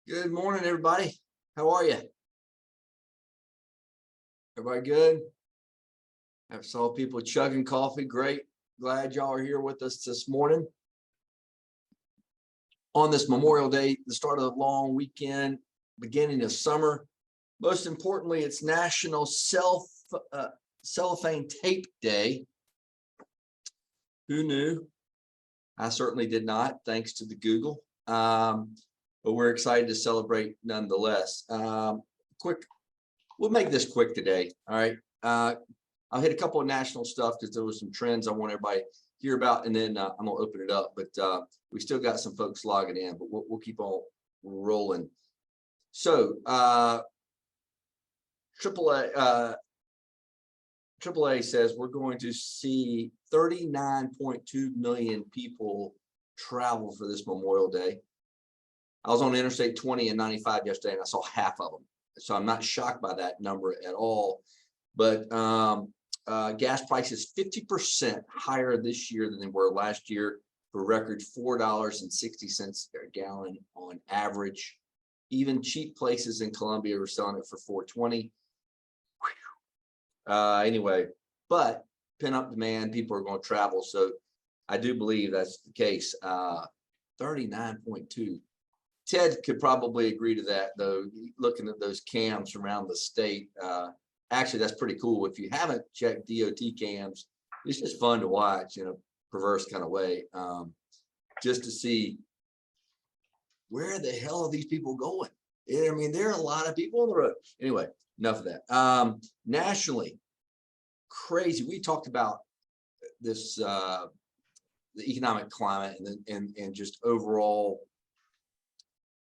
Good morning, everybody. How are you? Everybody good? I saw people chugging coffee. Great. Glad y'all are here with us this morning on this Memorial Day, the start of the long weekend, beginning of summer. Most importantly, it's National Cellophane Tape Day. Who knew? I certainly did not, thanks to the Google. But we're excited to celebrate nonetheless. We'll make this quick today. All right. I'll hit a couple of national stuff because there was some trends I want everybody to hear about, and then I'm gonna open it up. But we still got some folks logging in, but we'll keep on rolling. So AAA says we're going to see 39.2 million people travel for this Memorial Day. I was on Interstate 20 and 95 yesterday, and I saw half of them. So I'm not shocked by that number at all. But gas prices 50% higher this year than they were last year, for a record $4.60 a gallon on average. Even cheap places in Columbia were selling it for $4.20. Anyway, but pent-up demand, people are going to travel. So I do believe that's the case. 39.2. Ted could probably agree to that, though, looking at those cams around the state. Actually, that's pretty cool. If you haven't checked DOT cams, it's just fun to watch in a perverse kind of way, just to see where the hell are these people going. I mean, there are a lot of people on the road. Anyway, enough of that. Nationally, crazy. We talked about this, the economic climate and just overall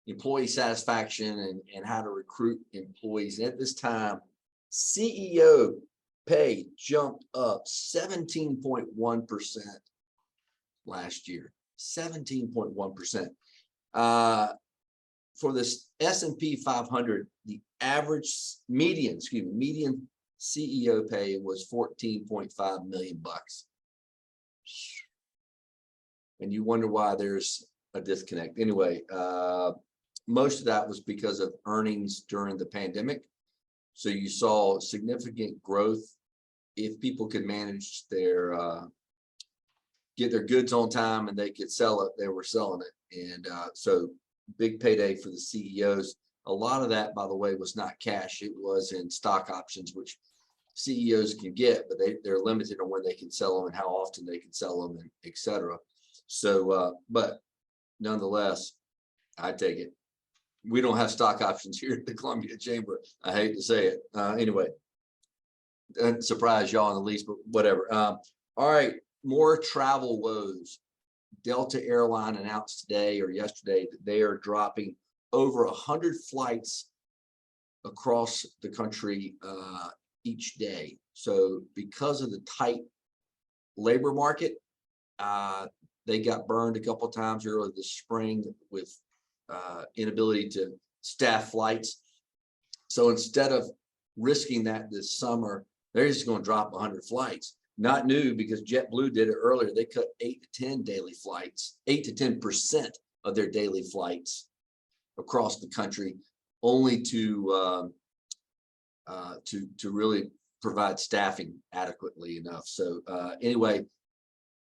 employee satisfaction and how to recruit employees. And at this time, CEO pay jumped up 17.1% last year. 17.1%. For this S&P 500, the average median CEO pay was 14.5 million bucks. And you wonder why there's a disconnect. Anyway, most of that was because of earnings during the pandemic. So you saw significant growth. If people could manage their get their goods on time and they could sell it, they were selling it. And so big payday for the CEOs. A lot of that, by the way, was not cash. It was in stock options, which CEOs can get, but they're limited on when they can sell them and how often they can sell them, and et cetera. So, but nonetheless, I take it. We don't have stock options here at the Columbia Chamber. I hate to say it. Anyway, doesn't surprise y'all in the least, but whatever. All right, more travel woes. Delta Airline announced today or yesterday that they are dropping over 100 flights across the country each day. So because of the tight labor market, they got burned a couple of times early this spring with inability to staff flights. So instead of risking that this summer, they're just going to drop 100 flights. Not new, because JetBlue did it earlier. They cut 8 to 10 daily flights, 8 to 10% of their daily flights across the country, only to really provide staffing adequately enough. So anyway,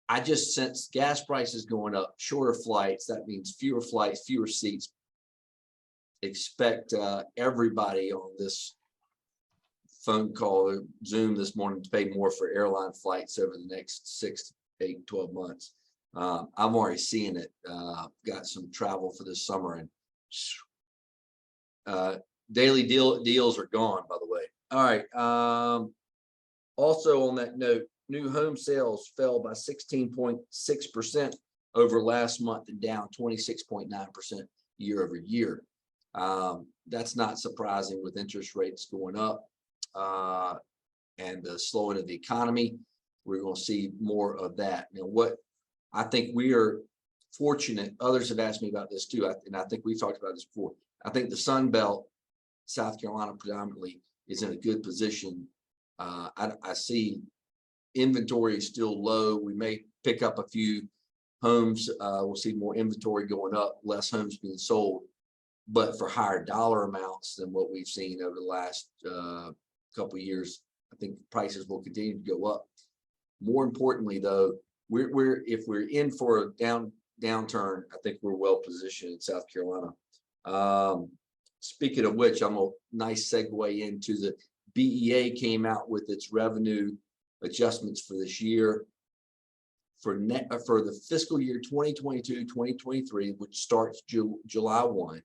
I just sense gas prices going up, shorter flights. That means fewer flights, fewer seats. Expect everybody on this phone call or Zoom this morning to pay more for airline flights over the next 6 to 8, 12 months. I'm already seeing it. Got some travel for this summer, and daily deals are gone, by the way. All right. Also on that note, new home sales fell by 16.6% over last month and down 26.9% year over year. That's not surprising with interest rates going up and the slowing of the economy. We're going to see more of that. Now, what I think we are fortunate, others have asked me about this too, and I think we've talked about this before. I think the Sun Belt, South Carolina predominantly, is in a good position. I see inventory is still low. We may pick up a few homes. We'll see more inventory going up, less homes being sold. but for higher dollar amounts than what we've seen over the last couple of years. I think prices will continue to go up. More importantly, though, if we're in for a downturn, I think we're well positioned in South Carolina. Speaking of which, I'm a nice segue into the BEA came out with its revenue adjustments for this year. For the fiscal year 2022-2023, which starts July 1,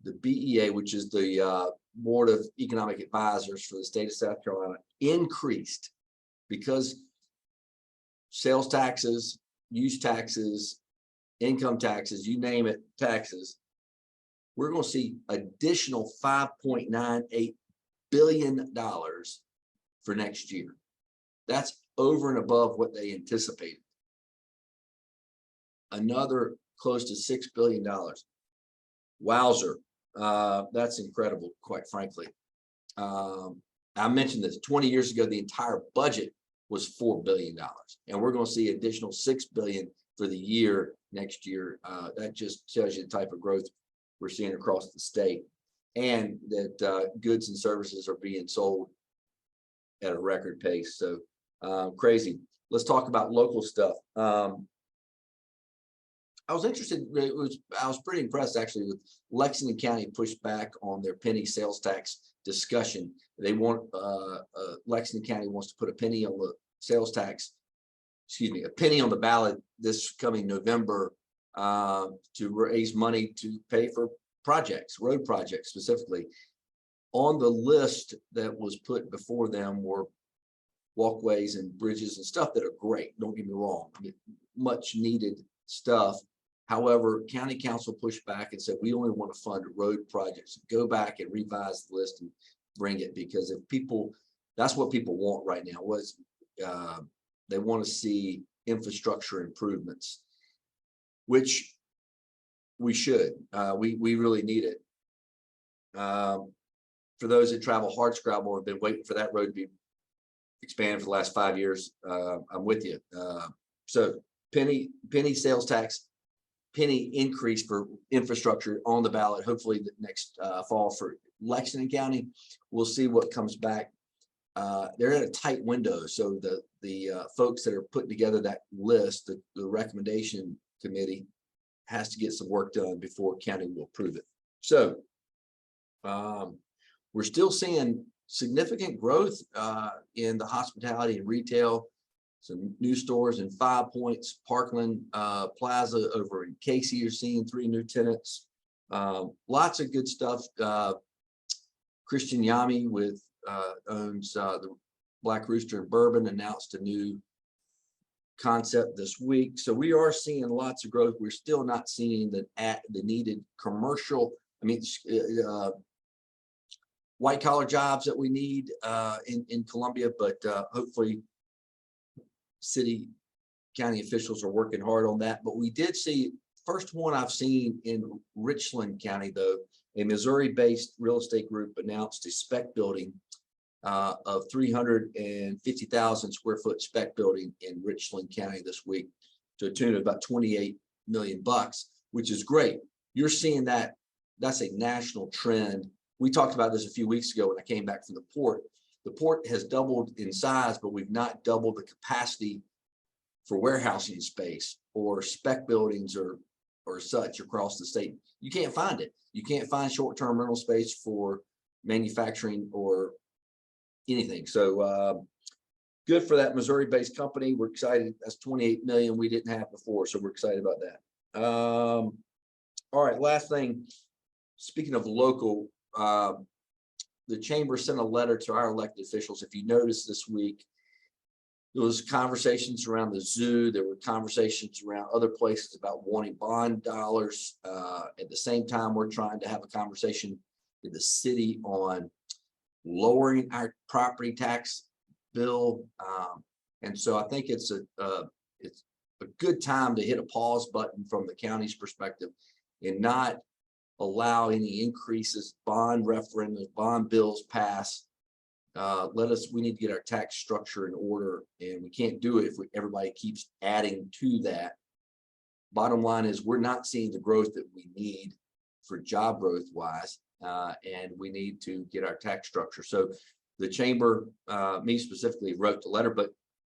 the BEA, which is the Board of Economic Advisors for the state of South Carolina, increased because sales taxes, use taxes, income taxes, you name it, taxes. We're going to see additional $5.98 billion for next year. That's over and above what they anticipated. Another close to $6 billion. Wowzer. That's incredible, quite frankly. I mentioned this 20 years ago, the entire budget was $4 billion, and we're going to see additional $6 billion for the year next year. That just tells you the type of growth we're seeing across the state, and that goods and services are being sold at a record pace. So crazy. Let's talk about local stuff. I was interested. I was pretty impressed actually with Lexington County pushed back on their penny sales tax discussion. They want Lexington County wants to put a penny on the sales tax, a penny on the ballot this coming November to raise money to pay for projects, road projects specifically. On the list that was put before them were walkways and bridges and stuff that are great. Don't get me wrong, much needed stuff. However, county council pushed back and said, we only want to fund road projects. Go back and revise the list and bring it, because if people, that's what people want right now, was they want to see infrastructure improvements, which we should. We really need it. For those that travel hardscrabble, have been waiting for that road to be expanded for the last 5 years. I'm with you. So penny sales tax, penny increase for infrastructure on the ballot, hopefully the next fall for Lexington County. We'll see what comes back. They're in a tight window, so the folks that are putting together that list, the recommendation committee, has to get some work done before county will approve it. So we're still seeing significant growth in the hospitality and retail. Some new stores in 5 Points, Parkland Plaza over in Casey, you're seeing 3 new tenants. Lots of good stuff. Christian Yami owns the Black Rooster and Bourbon, announced a new concept this week. So we are seeing lots of growth. We're still not seeing the needed commercial, white collar jobs that we need in Columbia, but hopefully city, county officials are working hard on that. But we did see, first one I've seen in Richland County, though, a Missouri-based real estate group announced a spec building of 350,000 square foot spec building in Richland County this week to a tune of about $28 million, which is great. You're seeing that. That's a national trend. We talked about this a few weeks ago when I came back from the port. The port has doubled in size, but we've not doubled the capacity for warehousing space or spec buildings or such across the state. You can't find it. You can't find short-term rental space for manufacturing or anything. So good for that Missouri-based company. We're excited. That's 28 million we didn't have before, so we're excited about that. All right, last thing. Speaking of local, the chamber sent a letter to our elected officials. If you notice this week, there was conversations around the zoo. There were conversations around other places about wanting bond dollars. At the same time, we're trying to have a conversation with the city on lowering our property tax bill. And so I think it's a good time to hit a pause button from the county's perspective and not allow any increases, bond referendums, bond bills pass. We need to get our tax structure in order, and we can't do it if everybody keeps adding to that. Bottom line is we're not seeing the growth that we need for job growth wise, and we need to get our tax structure. So the chamber, me specifically, wrote the letter,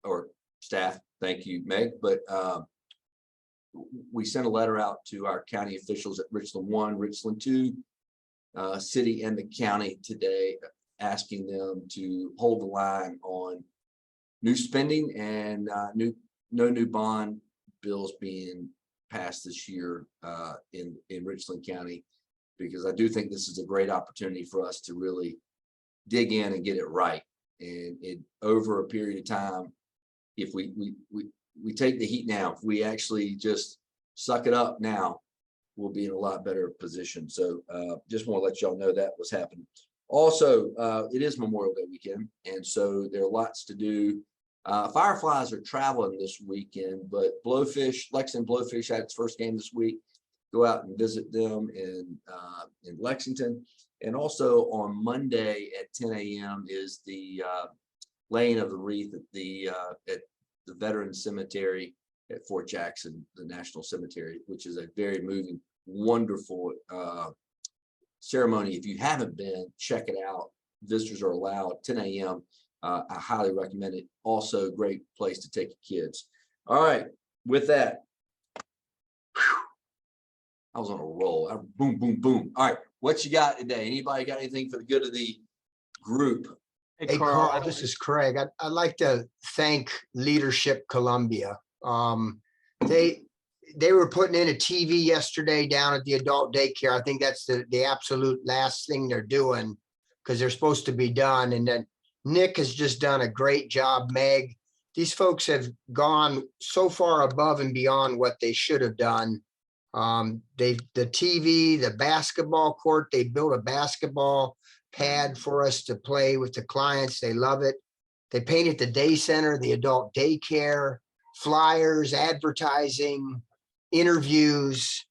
or staff, thank you, Meg, but we sent a letter out to our county officials at Richland 1, Richland 2, city and the county today, asking them to hold the line on new spending and no new bond bills being passed this year in Richland County, because I do think this is a great opportunity for us to really dig in and get it right. And over a period of time, if we take the heat now, if we actually just suck it up now, we'll be in a lot better position. So just want to let y'all know that was happening. Also, it is Memorial Day weekend, and so there are lots to do. Fireflies are traveling this weekend, but Blowfish, Lexington Blowfish had its first game this week. Go out and visit them in Lexington. And also on Monday at 10 a.m. is the laying of the wreath at the Veterans Cemetery at Fort Jackson, the National Cemetery, which is a very moving, wonderful ceremony. If you haven't been, check it out. Visitors are allowed, 10 a.m. I highly recommend it. Also, great place to take your kids. All right, with that, I was on a roll. Boom, boom, boom. All right, what you got today? Anybody got anything for the good of the group? Hey, Carl, this is Craig. I'd like to thank Leadership Columbia. They were putting in a TV yesterday down at the adult daycare. I think that's the absolute last thing they're doing, because they're supposed to be done. And then Nick has just done a great job, Meg. These folks have gone so far above and beyond what they should have done. The TV, the basketball court, they built a basketball pad for us to play with the clients. They love it. They painted the day center, the adult daycare, flyers, advertising, interviews,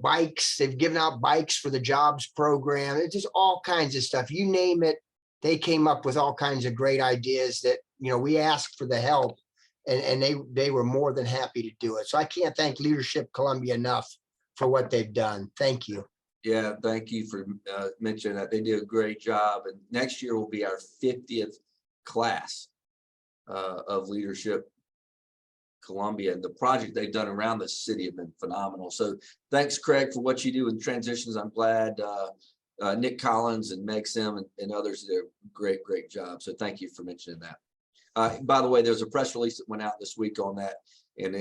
bikes. They've given out bikes for the jobs program. It's just all kinds of stuff. You name it, they came up with all kinds of great ideas that, we asked for the help, and they were more than happy to do it. So I can't thank Leadership Columbia enough for what they've done. Thank you. Yeah, thank you for mentioning that. They did a great job. And next year will be our 50th class of Leadership Columbia. And the project they've done around the city have been phenomenal. So thanks, Craig, for what you do in transitions. I'm glad Nick Collins and Meg Sim and others did a great, great job. So thank you for mentioning that. By the way, there's a press release that went out this week on that. And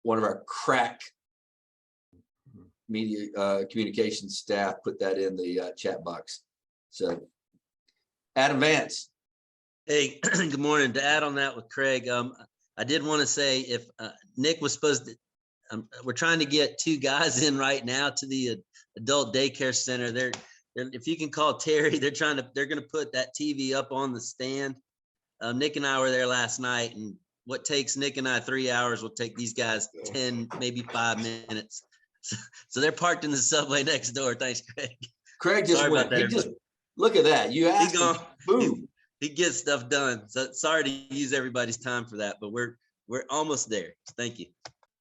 one of our crack media communications staff put that in the chat box. So Adam Vance. Hey, good morning. To add on that with Craig, I did want to say, if Nick was supposed to, we're trying to get 2 guys in right now to the adult daycare center. They're if you can call Terry, they're going to put that TV up on the stand. Nick and I were there last night, and what takes Nick and I 3 hours will take these guys 10, maybe 5 minutes. So they're parked in the subway next door. Thanks, Craig. Craig just went. He just look at that. You asked him. Boom. He gets stuff done. So sorry to use everybody's time for that, but we're almost there. Thank you.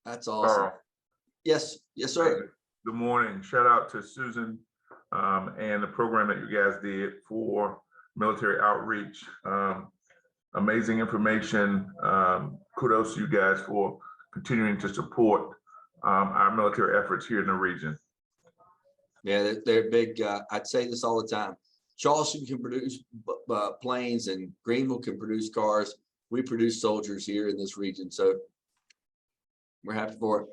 That's awesome. Yes, sir. Good morning. Shout out to Susan and the program that you guys did for military outreach. Amazing information. Kudos to you guys for continuing to support our military efforts here in the region. Yeah, they're big. I'd say this all the time. Charleston can produce planes, and Greenville can produce cars. We produce soldiers here in this region, so we're happy for it.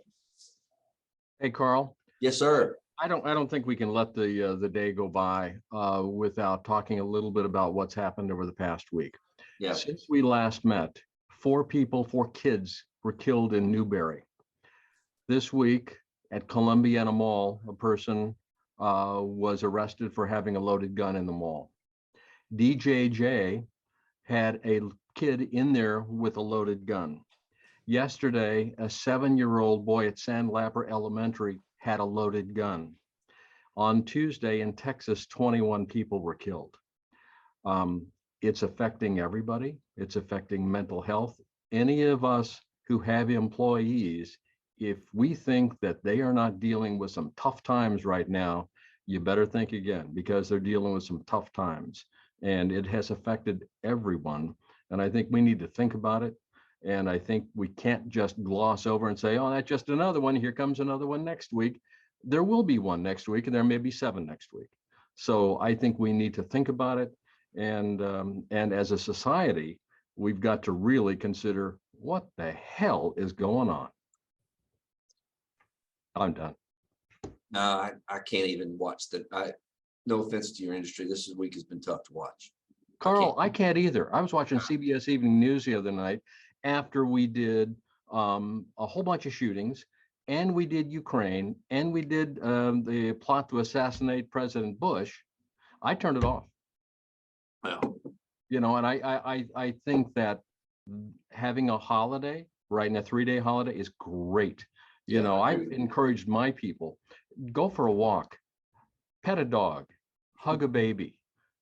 Hey, Carl. Yes, sir. I don't think we can let the day go by without talking a little bit about what's happened over the past week. Yeah. Since we last met, 4 kids were killed in Newberry. This week at Columbiana Mall, a person was arrested for having a loaded gun in the mall. DJJ had a kid in there with a loaded gun. Yesterday, a 7-year-old boy at Sandlapper Elementary had a loaded gun. On Tuesday in Texas, 21 people were killed. It's affecting everybody. It's affecting mental health. Any of us who have employees, if we think that they are not dealing with some tough times right now, you better think again, because they're dealing with some tough times and it has affected everyone. And I think we need to think about it. And I think we can't just gloss over and say, oh, that's just another one. Here comes another one next week. There will be one next week, and there may be 7 next week. So I think we need to think about it. And as a society, we've got to really consider what the hell is going on. I'm done. No, I can't even watch no offense to your industry. This week has been tough to watch. Carl, I can't either. I was watching CBS Evening News the other night after we did a whole bunch of shootings, and we did Ukraine, and we did the plot to assassinate President Bush. I turned it off. Well, And I think that having a holiday, right, and a 3-day holiday is great. Yeah, I agree I've with you. encouraged my people, go for a walk, pet a dog, hug a baby,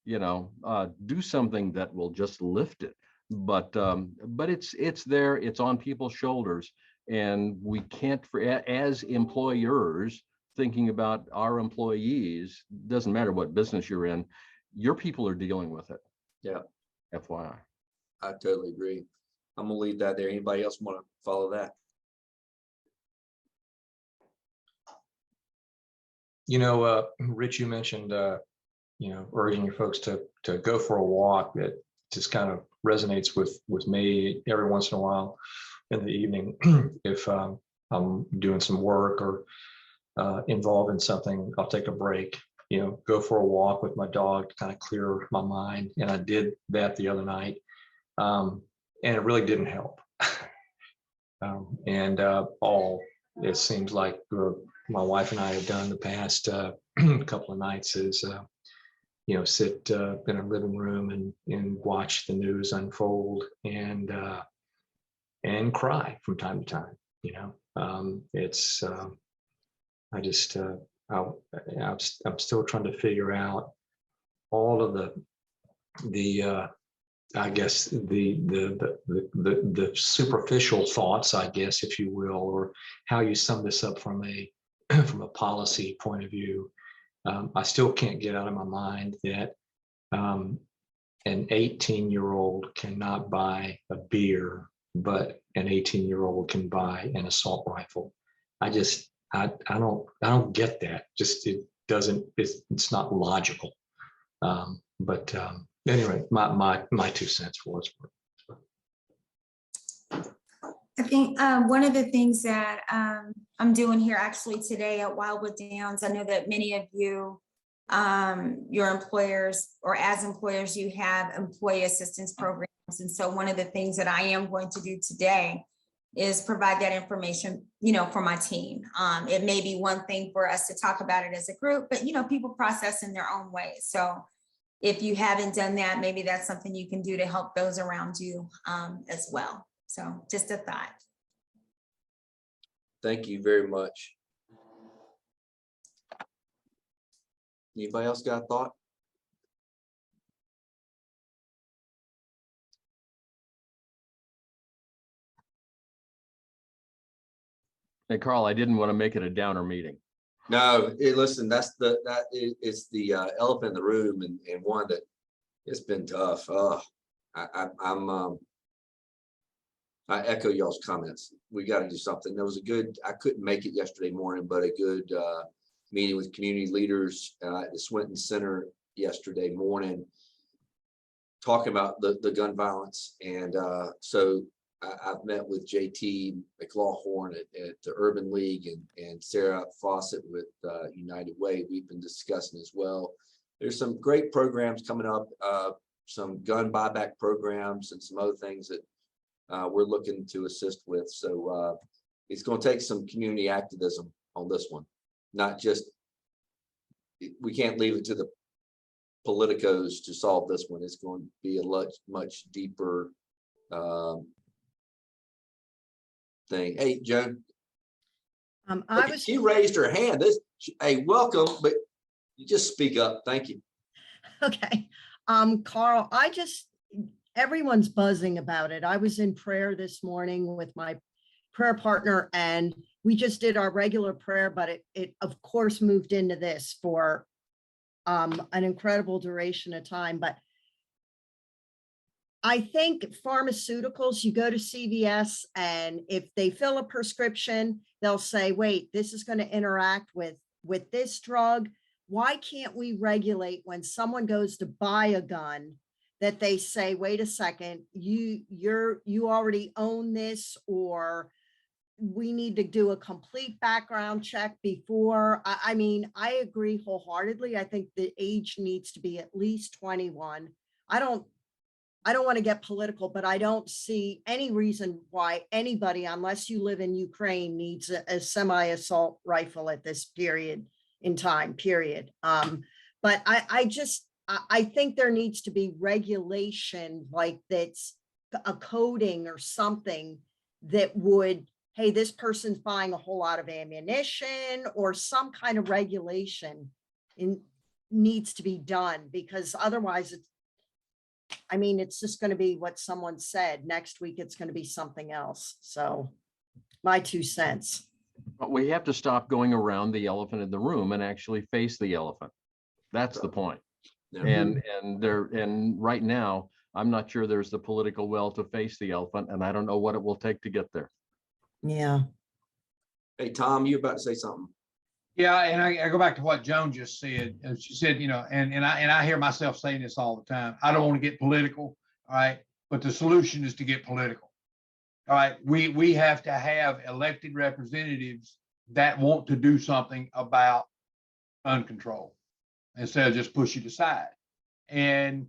do something that will just lift it. But it's there, it's on people's shoulders, and we can't, as employers, thinking about our employees, doesn't matter what business you're in, your people are dealing with it. Yeah. FYI. I totally agree. I'm gonna leave that there. Anybody else want to follow that? Rich, you mentioned, urging your folks to go for a walk. That just kind of resonates with me every once in a while in the evening. If I'm doing some work or involved in something, I'll take a break, go for a walk with my dog to kind of clear my mind. And I did that the other night. And it really didn't help. All it seems like my wife and I have done the past couple of nights is, sit in a living room and watch the news unfold and cry from time to time. It's I'm still trying to figure out all of the I guess the superficial thoughts, I guess, if you will, or how you sum this up from a policy point of view. I still can't get out of my mind that an 18-year-old cannot buy a beer, but an 18-year-old can buy an assault rifle. I don't get that. Just it's not logical. But anyway, my 2 cents for what's worth. I think one of the things that I'm doing here actually today at Wildwood Downs, I know that many of you, your employers, or as employers, you have employee assistance programs. And so one of the things that I am going to do today is provide that information, for my team. It may be one thing for us to talk about it as a group, but people process in their own ways. So if you haven't done that, maybe that's something you can do to help those around you as well. So just a thought. Thank you very much. Anybody else got a thought? Hey, Carl, I didn't want to make it a downer meeting. No, listen, it's the elephant in the room, and one that it's been tough. I echo y'all's comments. We got to do something. There was I couldn't make it yesterday morning, but a good meeting with community leaders at the Swinton Center yesterday morning, talking about the gun violence. And so I've met with JT McLaughlin at the Urban League and Sarah Fawcett with United Way. We've been discussing as well. There's some great programs coming up, some gun buyback programs and some other things that we're looking to assist with. So it's going to take some community activism on this one, not just, we can't leave it to the politicos to solve this one. It's going to be a much deeper thing. Hey, Joan. She raised her hand. Hey, welcome, but you just speak up. Thank you. Okay. Carl, everyone's buzzing about it. I was in prayer this morning with my prayer partner, and we just did our regular prayer, but it of course moved into this for an incredible duration of time. But I think pharmaceuticals, you go to CVS and if they fill a prescription, they'll say, wait, this is going to interact with this drug. Why can't we regulate when someone goes to buy a gun that they say, wait a second, you already own this, or we need to do a complete background check before. I mean, I agree wholeheartedly. I think the age needs to be at least 21. I don't want to get political, but I don't see any reason why anybody, unless you live in Ukraine, needs a semi-assault rifle at this period in time, period. But I think there needs to be regulation like that's a coding or something that would, hey, this person's buying a whole lot of ammunition, or some kind of regulation needs to be done, because otherwise it's just going to be what someone said. Next week, it's going to be something else. So my 2 cents. But we have to stop going around the elephant in the room and actually face the elephant. That's the point. Yeah. And right now, I'm not sure there's the political will to face the elephant, and I don't know what it will take to get there. Yeah. Hey, Tom, you about to say something? Yeah, and I go back to what Joan just said. She said, and I hear myself saying this all the time. I don't want to get political, all right, but the solution is to get political. All right, we have to have elected representatives that want to do something about gun control instead of just push it aside. And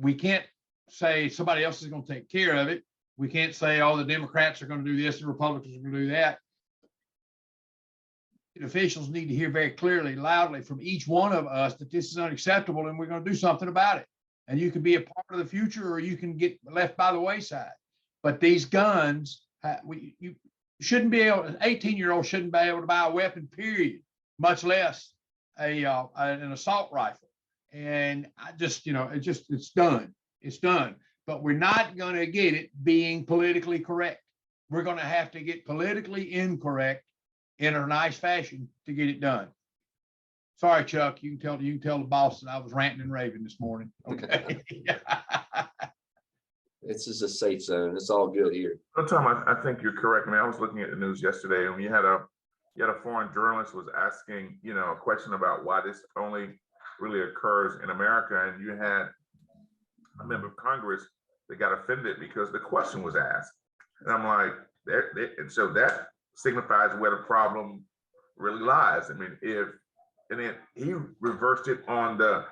we can't say somebody else is going to take care of it. We can't say, oh, the Democrats are going to do this, the Republicans are going to do that. Officials need to hear very clearly, loudly from each one of us that this is unacceptable and we're going to do something about it. And you can be a part of the future, or you can get left by the wayside. But these guns, you shouldn't be able, an 18-year-old shouldn't be able to buy a weapon, period, much less an assault rifle. And I just, it's done. It's done. But we're not going to get it being politically correct. We're going to have to get politically incorrect in a nice fashion to get it done. Sorry, Chuck, you can tell the boss that I was ranting and raving this morning. Okay. This is a safe zone. It's all good here. So Tom, I think you're correct. I mean, I was looking at the news yesterday, and you had a foreign journalist was asking, a question about why this only really occurs in America, and you had a member of Congress that got offended because the question was asked, and I'm like, and so that signifies where the problem really lies. I mean, and then he reversed it on the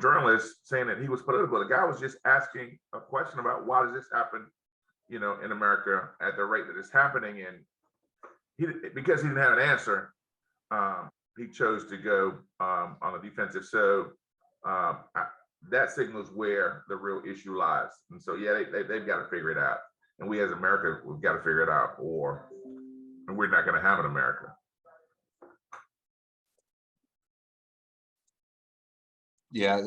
journalist, saying that he was political. The guy was just asking a question about why does this happen, in America at the rate that it's happening, and because he didn't have an answer, he chose to go on the defensive. So that signals where the real issue lies. And so, yeah, they've got to figure it out. And we as America, we've got to figure it out, or we're not going to have an America. Yeah,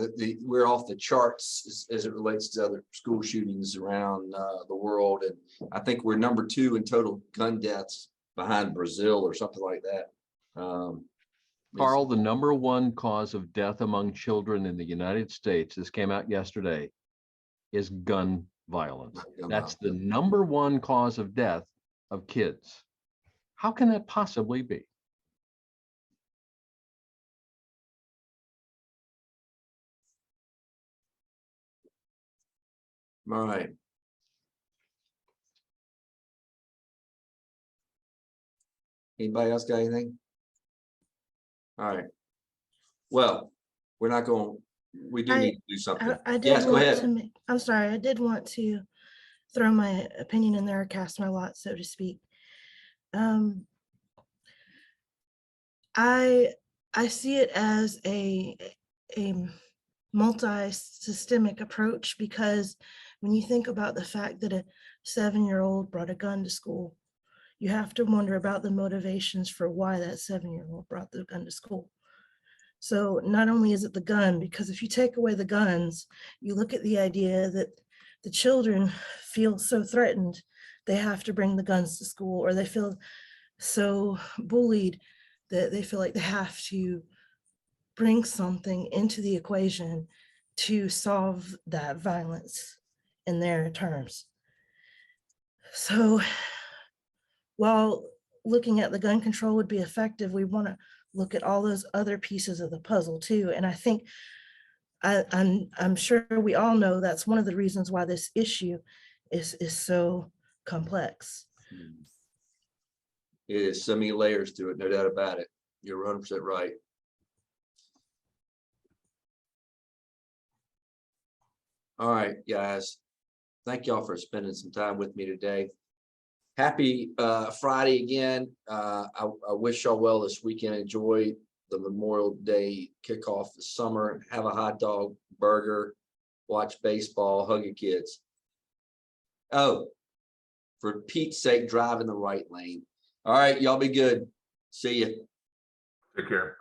we're off the charts as it relates to other school shootings around the world. And I think we're number 2 in total gun deaths behind Brazil or something like that. Carl, the number 1 cause of death among children in the United States, this came out yesterday, is gun violence. That's the number 1 cause of death of kids. How can that possibly be? All right. Anybody else got anything? All right. Well, we do need to do something. I did Yes, go want ahead. to I'm sorry, I did want to throw my opinion in there, cast my lot, so to speak. I see it as a multi-systemic approach, because when you think about the fact that a 7-year-old brought a gun to school, you have to wonder about the motivations for why that 7-year-old brought the gun to school. So not only is it the gun, because if you take away the guns, you look at the idea that the children feel so threatened, they have to bring the guns to school, or they feel so bullied that they feel like they have to bring something into the equation to solve that violence in their terms. So while looking at the gun control would be effective, we want to look at all those other pieces of the puzzle too. And I think I'm sure we all know that's one of the reasons why this issue is so complex. It is so many layers to it, no doubt about it. You're 100% right. All right, guys. Thank y'all for spending some time with me today. Happy Friday again. I wish y'all well this weekend. Enjoy the Memorial Day kickoff this summer. Have a hot dog, burger, watch baseball, hug your kids. Oh, for Pete's sake, drive in the right lane. All right, y'all be good. See ya. Take care.